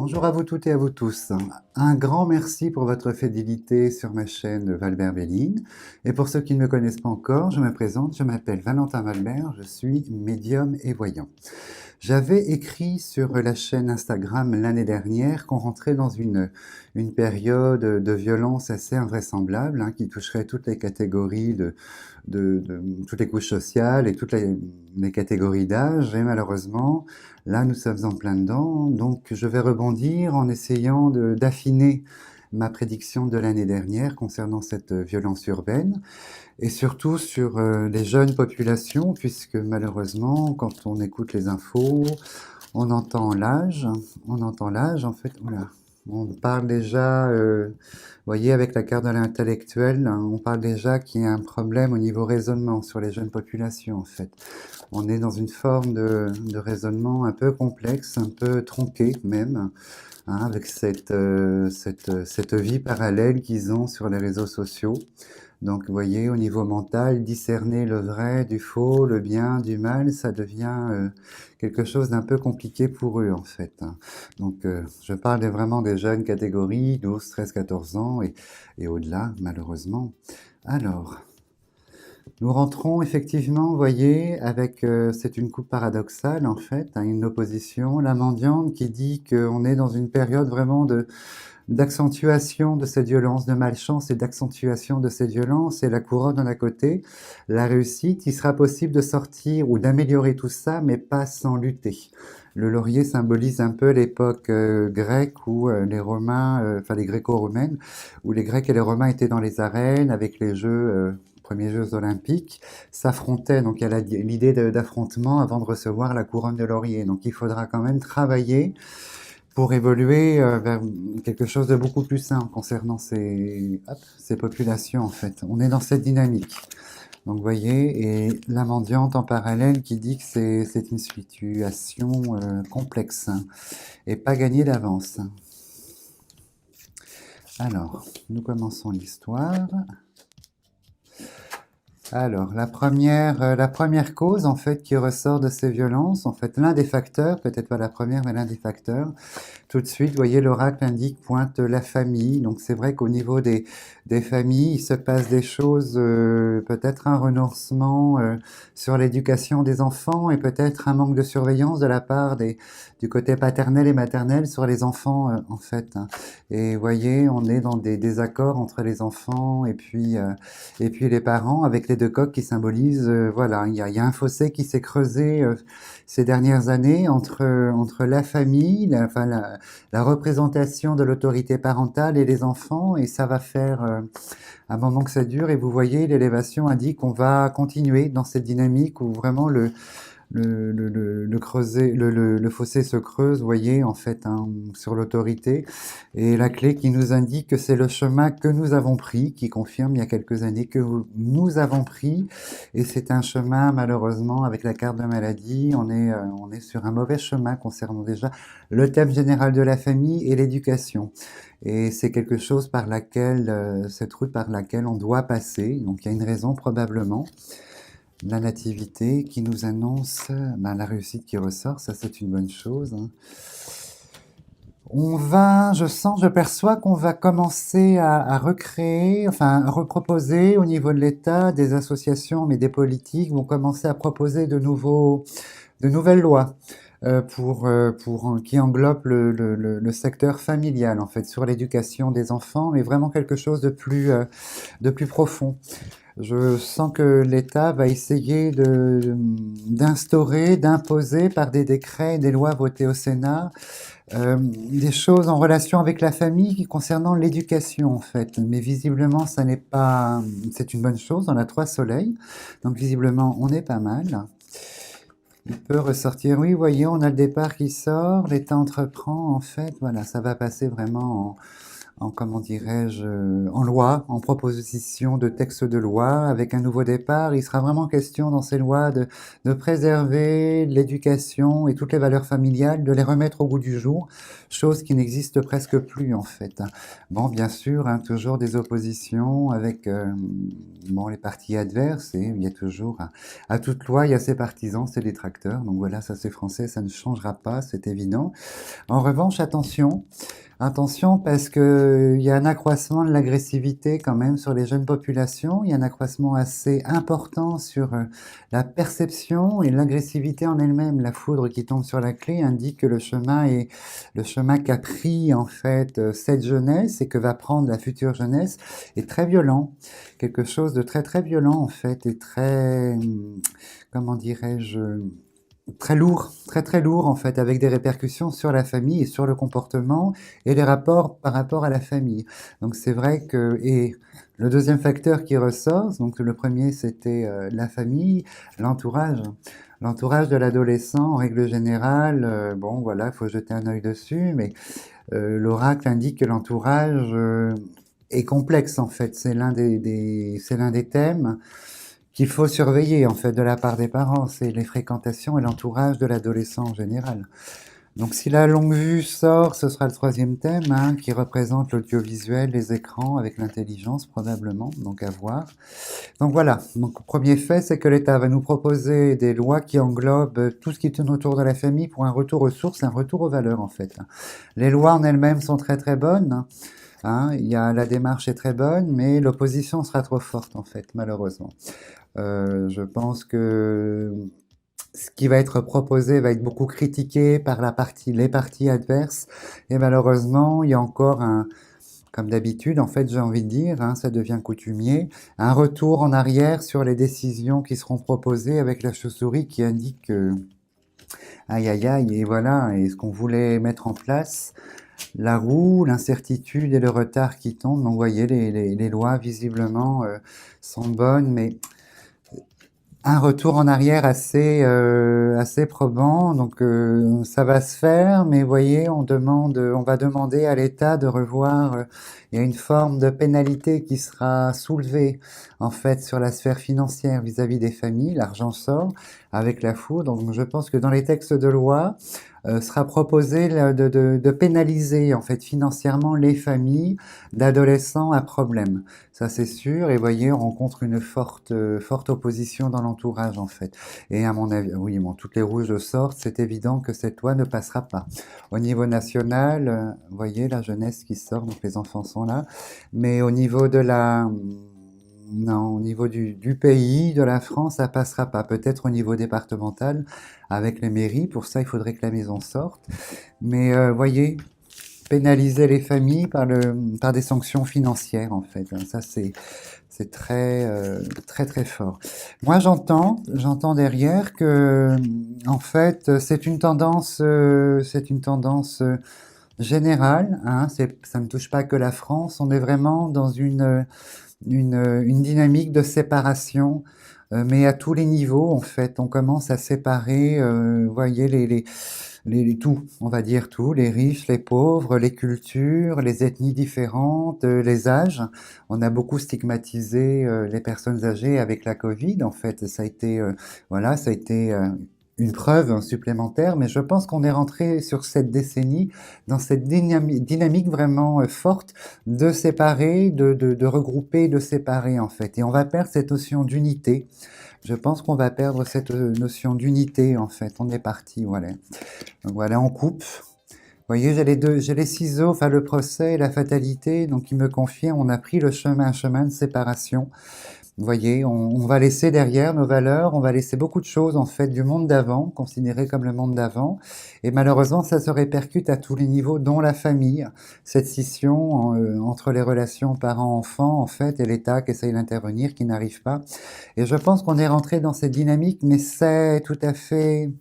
Bonjour à vous toutes et à vous tous. Un grand merci pour votre fidélité sur ma chaîne Valbert Béline. Et pour ceux qui ne me connaissent pas encore, je me présente, je m'appelle Valentin Valbert, je suis médium et voyant. J'avais écrit sur la chaîne Instagram l'année dernière qu'on rentrait dans une période de violence assez invraisemblable, qui toucherait toutes les catégories toutes les couches sociales et toutes les catégories d'âge. Et malheureusement, là, nous sommes en plein dedans. Donc, je vais rebondir en essayant d'affiner ma prédiction de l'année dernière concernant cette violence urbaine et surtout sur les jeunes populations, puisque malheureusement, quand on écoute les infos, on entend l'âge, en fait, oula, on parle déjà, vous voyez, avec la carte de l'intellectuel, on parle déjà qu'il y a un problème au niveau raisonnement sur les jeunes populations, en fait. On est dans une forme de raisonnement un peu complexe, un peu tronqué même, avec cette vie parallèle qu'ils ont sur les réseaux sociaux. Donc, vous voyez, au niveau mental, discerner le vrai du faux, le bien du mal, ça devient quelque chose d'un peu compliqué pour eux, en fait. Donc, je parle vraiment des jeunes catégories, 12, 13, 14 ans et au-delà, malheureusement. Alors, nous rentrons effectivement, vous voyez, avec, c'est une coupe paradoxale, en fait, une opposition, la mendiante qui dit qu'on est dans une période vraiment d'accentuation de cette violence, de malchance et d'accentuation de cette violence, et la couronne en à côté, la réussite, il sera possible de sortir ou d'améliorer tout ça, mais pas sans lutter. Le laurier symbolise un peu l'époque grecque où les Romains, enfin les Gréco-romaines, où les Grecs et les Romains étaient dans les arènes avec les premiers Jeux olympiques, s'affrontaient. Donc il y a l'idée d'affrontement avant de recevoir la couronne de laurier. Donc il faudra quand même travailler pour évoluer vers quelque chose de beaucoup plus sain concernant ces populations, en fait. On est dans cette dynamique. Donc, vous voyez, et la mendiante en parallèle qui dit que c'est une situation complexe et pas gagnée d'avance. Alors, nous commençons l'histoire. Alors, la première cause, en fait, qui ressort de ces violences, en fait, l'un des facteurs, peut-être pas la première, mais l'un des facteurs, tout de suite, vous voyez, l'oracle indique, pointe la famille. Donc c'est vrai qu'au niveau des familles, il se passe des choses, peut-être un renoncement sur l'éducation des enfants et peut-être un manque de surveillance de la part du côté paternel et maternel sur les enfants, en fait. Et vous voyez, on est dans des désaccords entre les enfants et puis les parents, avec les deux coqs qui symbolisent, voilà, il y a un fossé qui s'est creusé ces dernières années entre la famille, la représentation de l'autorité parentale et les enfants, et ça va faire un moment que ça dure, et vous voyez, l'élévation indique qu'on va continuer dans cette dynamique où vraiment le fossé se creuse, vous voyez, en fait, sur l'autorité. Et la clé qui nous indique que c'est le chemin que nous avons pris, qui confirme il y a quelques années que nous avons pris. Et c'est un chemin, malheureusement, avec la carte de maladie, on est sur un mauvais chemin concernant déjà le thème général de la famille et l'éducation. Et c'est quelque chose par laquelle, cette route par laquelle on doit passer. Donc il y a une raison probablement. La nativité qui nous annonce la réussite qui ressort, ça c'est une bonne chose. Je perçois qu'on va commencer à recréer, enfin à reproposer au niveau de l'État, des associations, mais des politiques vont commencer à proposer de nouvelles lois qui englobent le secteur familial en fait, sur l'éducation des enfants, mais vraiment quelque chose de plus profond. Je sens que l'État va essayer d'instaurer, d'imposer par des décrets et des lois votées au Sénat, des choses en relation avec la famille concernant l'éducation en fait. Mais visiblement, ça n'est pas, c'est une bonne chose. On a 3 soleils, donc visiblement, on est pas mal. Il peut ressortir. Oui, voyez, on a le départ qui sort. L'État entreprend en fait. Voilà, ça va passer vraiment comment dirais-je, en loi, en proposition de texte de loi, avec un nouveau départ. Il sera vraiment question dans ces lois de préserver l'éducation et toutes les valeurs familiales, de les remettre au goût du jour, chose qui n'existe presque plus en fait. Bon, bien sûr, hein, toujours des oppositions avec bon, les partis adverses, et il y a toujours, à toute loi, il y a ses partisans, ses détracteurs. Donc voilà, ça c'est français, ça ne changera pas, c'est évident. En revanche, attention, attention parce que il y a un accroissement de l'agressivité quand même sur les jeunes populations. Il y a un accroissement assez important sur la perception et l'agressivité en elle-même. La foudre qui tombe sur la clé indique que le chemin qu'a pris en fait cette jeunesse et que va prendre la future jeunesse est très violent. Quelque chose de très très violent en fait et très, comment dirais-je, très lourd, très très lourd en fait, avec des répercussions sur la famille et sur le comportement et les rapports par rapport à la famille. Donc c'est vrai que, et le deuxième facteur qui ressort, donc le premier c'était la famille, l'entourage. L'entourage de l'adolescent, en règle générale, bon voilà, il faut jeter un œil dessus, mais l'oracle indique que l'entourage est complexe en fait. C'est c'est l'un des thèmes qu'il faut surveiller en fait de la part des parents, c'est les fréquentations et l'entourage de l'adolescent en général. Donc si la longue vue sort, ce sera le troisième thème, hein, qui représente l'audiovisuel, les écrans avec l'intelligence probablement, donc à voir. Donc voilà, donc premier fait, c'est que l'État va nous proposer des lois qui englobent tout ce qui tourne autour de la famille pour un retour aux sources, un retour aux valeurs en fait. Les lois en elles-mêmes sont très très bonnes, hein, la démarche est très bonne, mais l'opposition sera trop forte en fait, malheureusement. Je pense que ce qui va être proposé va être beaucoup critiqué par les partis adverses. Et malheureusement, il y a encore comme d'habitude, en fait, j'ai envie de dire, hein, ça devient coutumier, un retour en arrière sur les décisions qui seront proposées avec la chauve-souris qui indique que, aïe aïe aïe, et voilà, et ce qu'on voulait mettre en place, la roue, l'incertitude et le retard qui tombent. Donc, vous voyez, les lois, visiblement, sont bonnes, mais un retour en arrière assez probant. Donc ça va se faire, mais vous voyez, on va demander à l'État de revoir. Il y a une forme de pénalité qui sera soulevée en fait sur la sphère financière vis-à-vis des familles. L'argent sort avec la foudre. Donc je pense que dans les textes de loi sera proposé de pénaliser en fait financièrement les familles d'adolescents à problème. Ça c'est sûr. Et voyez, on rencontre une forte opposition dans l'entourage en fait. Et à mon avis, oui, bon, toutes les rouges sortent. C'est évident que cette loi ne passera pas. Au niveau national, vous voyez la jeunesse qui sort, donc les enfants sont là. Mais au niveau de non, au niveau du pays, de la France, ça passera pas. Peut-être au niveau départemental, avec les mairies. Pour ça, il faudrait que la maison sorte. Mais voyez, pénaliser les familles par des sanctions financières, en fait. Ça, c'est très, très fort. Moi, j'entends derrière que, en fait, c'est une tendance générale, hein. Ça ne touche pas que la France. On est vraiment dans une dynamique de séparation, mais à tous les niveaux, en fait. On commence à séparer, vous voyez, tout, on va dire tout, les riches, les pauvres, les cultures, les ethnies différentes, les âges. On a beaucoup stigmatisé les personnes âgées avec la Covid, en fait. Ça a été, voilà, ça a été une preuve supplémentaire, mais je pense qu'on est rentré sur cette décennie dans cette dynamique vraiment forte de séparer, de regrouper, de séparer en fait. Et on va perdre cette notion d'unité. Je pense qu'on va perdre cette notion d'unité en fait. On est parti, voilà. Donc voilà, on coupe. Vous voyez, j'ai les ciseaux, enfin le procès et la fatalité, donc il me confiait, on a pris un chemin de séparation. Vous voyez, on va laisser derrière nos valeurs, on va laisser beaucoup de choses en fait du monde d'avant, considéré comme le monde d'avant, et malheureusement ça se répercute à tous les niveaux, dont la famille, cette scission entre les relations parents-enfants en fait et l'État qui essaye d'intervenir, qui n'arrive pas. Et je pense qu'on est rentré dans cette dynamique, mais c'est tout à fait,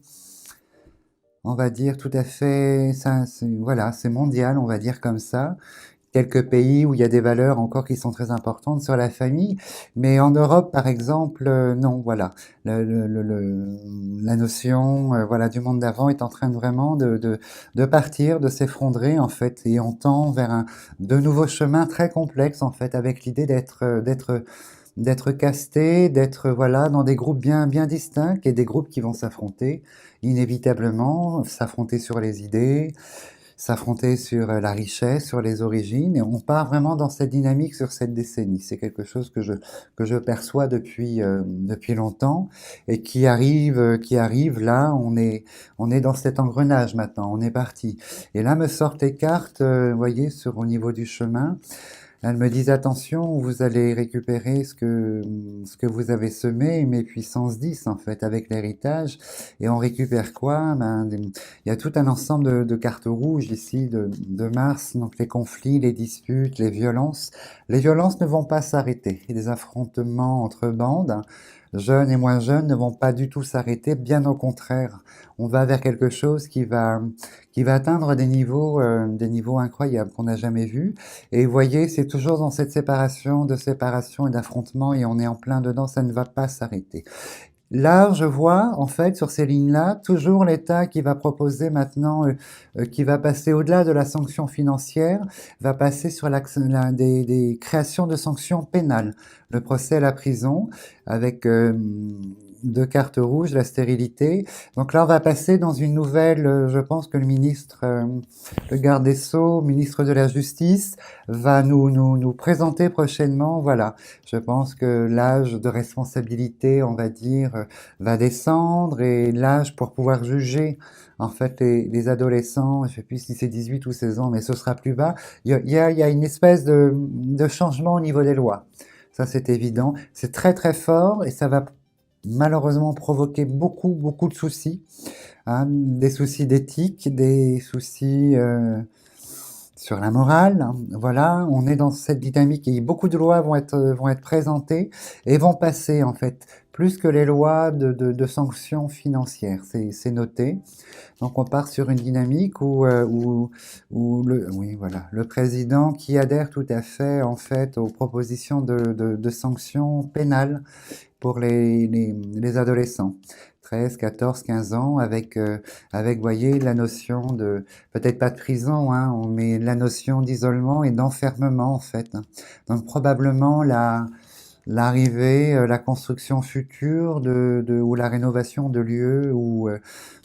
on va dire tout à fait, ça, voilà, c'est mondial, on va dire comme ça, quelques pays où il y a des valeurs encore qui sont très importantes sur la famille, mais en Europe, par exemple, non, voilà. La notion, voilà, du monde d'avant est en train de vraiment de partir, de s'effondrer, en fait, et on tend vers de nouveaux chemins très complexes, en fait, avec l'idée d'être casté, d'être, voilà, dans des groupes bien distincts et des groupes qui vont s'affronter, inévitablement, s'affronter sur les idées, s'affronter sur la richesse, sur les origines, et on part vraiment dans cette dynamique sur cette décennie. C'est quelque chose que je perçois depuis longtemps et qui arrive là, on est dans cet engrenage maintenant, on est parti. Et là me sortent les cartes, vous voyez, au niveau du chemin. Elles me disent attention, vous allez récupérer ce que vous avez semé, mes puissances 10 en fait, avec l'héritage. Et on récupère quoi? Il y a tout un ensemble de cartes rouges ici de Mars, donc les conflits, les disputes, les violences. Les violences ne vont pas s'arrêter. Et les affrontements entre bandes, jeunes et moins jeunes, ne vont pas du tout s'arrêter, bien au contraire. On va vers quelque chose qui va atteindre des niveaux incroyables qu'on n'a jamais vus. Et vous voyez, c'est toujours dans cette séparation et d'affrontement, et on est en plein dedans, ça ne va pas s'arrêter. Là, je vois, en fait, sur ces lignes-là, toujours l'État qui va proposer maintenant, qui va passer au-delà de la sanction financière, va passer sur des créations de sanctions pénales. Le procès à la prison, avec deux cartes rouges, la stérilité. Donc là, on va passer dans une nouvelle, je pense que le garde des Sceaux, ministre de la Justice, va nous présenter prochainement, voilà. Je pense que l'âge de responsabilité, on va dire, va descendre, et l'âge pour pouvoir juger, en fait, les adolescents, je ne sais plus si c'est 18 ou 16 ans, mais ce sera plus bas. Il y a une espèce de changement au niveau des lois. Ça, c'est évident. C'est très, très fort, et ça va malheureusement provoquer beaucoup de soucis, hein, des soucis d'éthique, des soucis sur la morale, hein. Voilà, on est dans cette dynamique et beaucoup de lois vont être présentées et vont passer, en fait, plus que les lois de sanctions financières. C'est noté. Donc on part sur une dynamique oui, voilà, le président qui adhère tout à fait, en fait, aux propositions de sanctions pénales pour les adolescents. 13, 14, 15 ans, vous voyez, la notion peut-être pas de prison, hein, mais la notion d'isolement et d'enfermement, en fait, hein. Donc probablement l'arrivée, la construction future ou la rénovation de lieux ou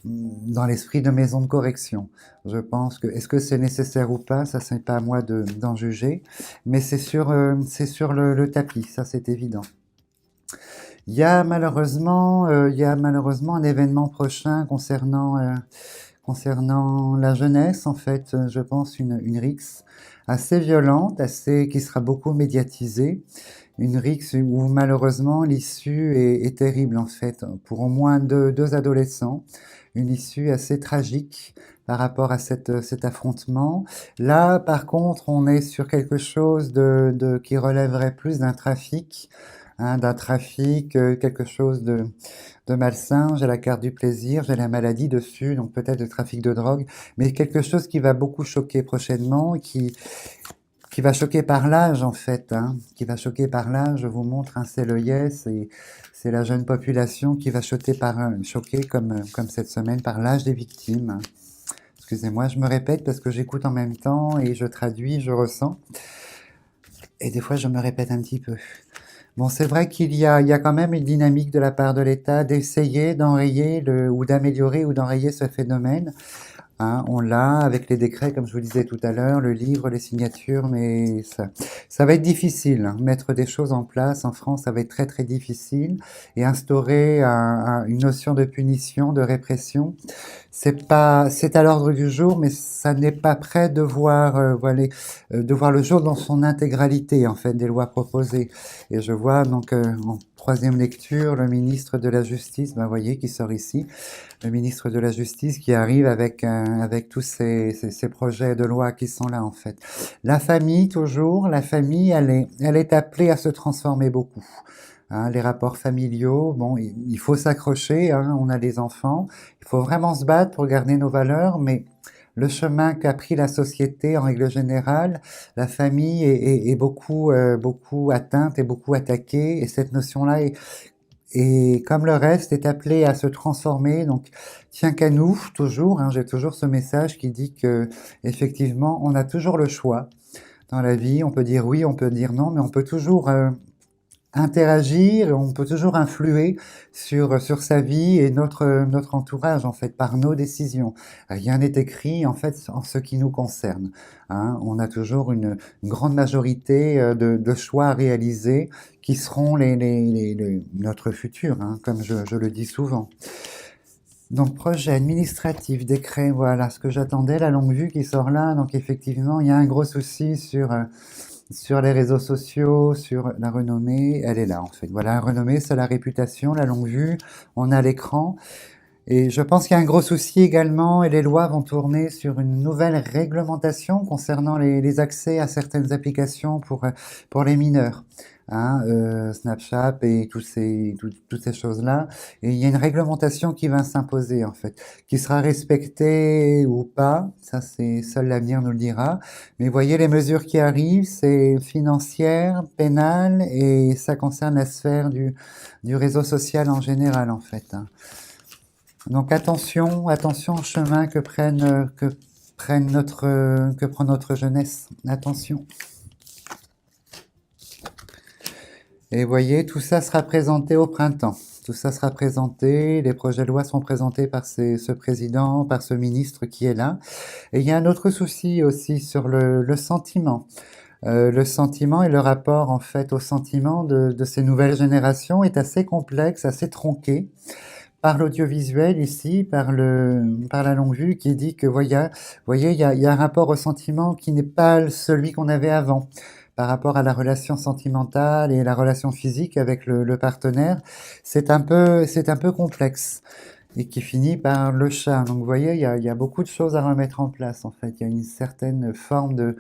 dans l'esprit de maisons de correction. Je pense est-ce que c'est nécessaire ou pas, ça c'est pas à moi d'en juger, mais c'est sur le tapis, ça c'est évident. Il y a malheureusement un événement prochain concernant la jeunesse, en fait, je pense une rixe assez violente, qui sera beaucoup médiatisée, une rixe où malheureusement l'issue est terrible, en fait, pour au moins deux adolescents, une issue assez tragique par rapport à cet affrontement. Là, par contre, on est sur quelque chose qui relèverait plus d'un trafic, hein, quelque chose de malsain. J'ai la carte du plaisir, j'ai la maladie dessus, donc peut-être le trafic de drogue, mais quelque chose qui va beaucoup choquer prochainement, qui va choquer par l'âge, en fait, hein, qui va choquer par l'âge. Je vous montre, hein, c'est l'œillet, c'est la jeune population qui va choquer comme cette semaine par l'âge des victimes, hein. Excusez-moi, je me répète parce que j'écoute en même temps et je traduis, je ressens. Et des fois, je me répète un petit peu. Bon, c'est vrai qu'il y a quand même une dynamique de la part de l'État d'essayer d'enrayer ou d'améliorer ou d'enrayer ce phénomène. Hein, on l'a avec les décrets, comme je vous le disais tout à l'heure, le livre, les signatures, mais ça va être difficile, hein. Mettre des choses en place en France, ça va être très très difficile. Et instaurer une notion de punition, de répression, c'est à l'ordre du jour, mais ça n'est pas prêt de voir le jour dans son intégralité, en fait, des lois proposées. Et je vois donc en troisième lecture le ministre de la Justice, vous voyez, qui sort ici, le ministre de la Justice qui arrive avec tous ces projets de loi qui sont là, en fait. La famille, toujours, elle est appelée à se transformer beaucoup. Hein, les rapports familiaux, bon, il faut s'accrocher, hein, on a des enfants, il faut vraiment se battre pour garder nos valeurs, mais le chemin qu'a pris la société en règle générale, la famille est beaucoup, beaucoup atteinte et beaucoup attaquée, et cette notion-là et comme le reste est appelé à se transformer, donc tient qu'à nous toujours, hein, j'ai toujours ce message qui dit que effectivement on a toujours le choix dans la vie, on peut dire oui, on peut dire non, mais on peut toujours interagir, on peut toujours influer sur sa vie et notre entourage, en fait, par nos décisions. Rien n'est écrit, en fait, en ce qui nous concerne. Hein. On a toujours une grande majorité de choix à réaliser qui seront notre futur, hein, comme je le dis souvent. Donc, projet administratif, décret, voilà ce que j'attendais, la longue vue qui sort là. Donc, effectivement, il y a un gros souci sur les réseaux sociaux, sur la renommée, elle est là en fait. Voilà, la renommée, c'est la réputation, la longue vue, on a l'écran. Et je pense qu'il y a un gros souci également, et les lois vont tourner sur une nouvelle réglementation concernant les accès à certaines applications pour les mineurs. Hein, Snapchat et toutes ces choses-là. Et il y a une réglementation qui va s'imposer, en fait, qui sera respectée ou pas, ça c'est seul l'avenir nous le dira. Mais voyez, les mesures qui arrivent, c'est financière, pénale, et ça concerne la sphère du réseau social en général, en fait. Hein. Donc attention, attention au chemin que prend notre jeunesse. Attention. Et voyez, tout ça sera présenté au printemps. Tout ça sera présenté, les projets de loi seront présentés par ce président, par ce ministre qui est là. Et il y a un autre souci aussi sur le sentiment. Le sentiment et le rapport en fait au sentiment de ces nouvelles générations est assez complexe, assez tronqué par l'audiovisuel ici, par la longue vue qui dit que voyez, il y a un rapport au sentiment qui n'est pas celui qu'on avait avant par rapport à la relation sentimentale et la relation physique avec le partenaire. C'est un peu complexe et qui finit par le chat. Donc vous voyez, il y a beaucoup de choses à remettre en place en fait. Il y a une certaine forme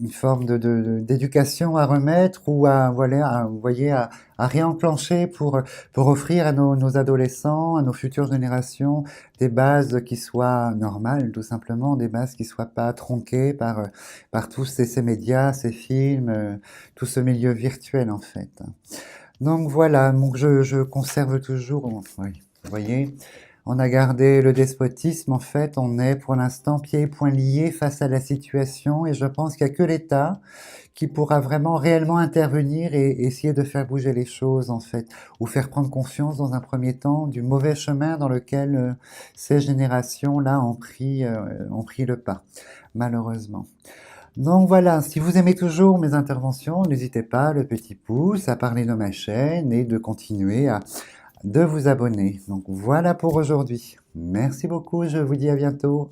une forme d'éducation à remettre ou vous voyez, à réenclencher pour offrir à nos adolescents, à nos futures générations, des bases qui soient normales, tout simplement, des bases qui soient pas tronquées par tous ces médias, ces films, tout ce milieu virtuel en fait. Donc voilà, donc je conserve toujours, oui, vous voyez, on a gardé le despotisme, en fait, on est pour l'instant pieds et poings liés face à la situation, et je pense qu'il n'y a que l'État qui pourra vraiment réellement intervenir et essayer de faire bouger les choses, en fait, ou faire prendre conscience dans un premier temps du mauvais chemin dans lequel ces générations-là ont pris le pas, malheureusement. Donc voilà, si vous aimez toujours mes interventions, n'hésitez pas, le petit pouce, à parler de ma chaîne et de continuer de vous abonner. Donc voilà pour aujourd'hui. Merci beaucoup, je vous dis à bientôt.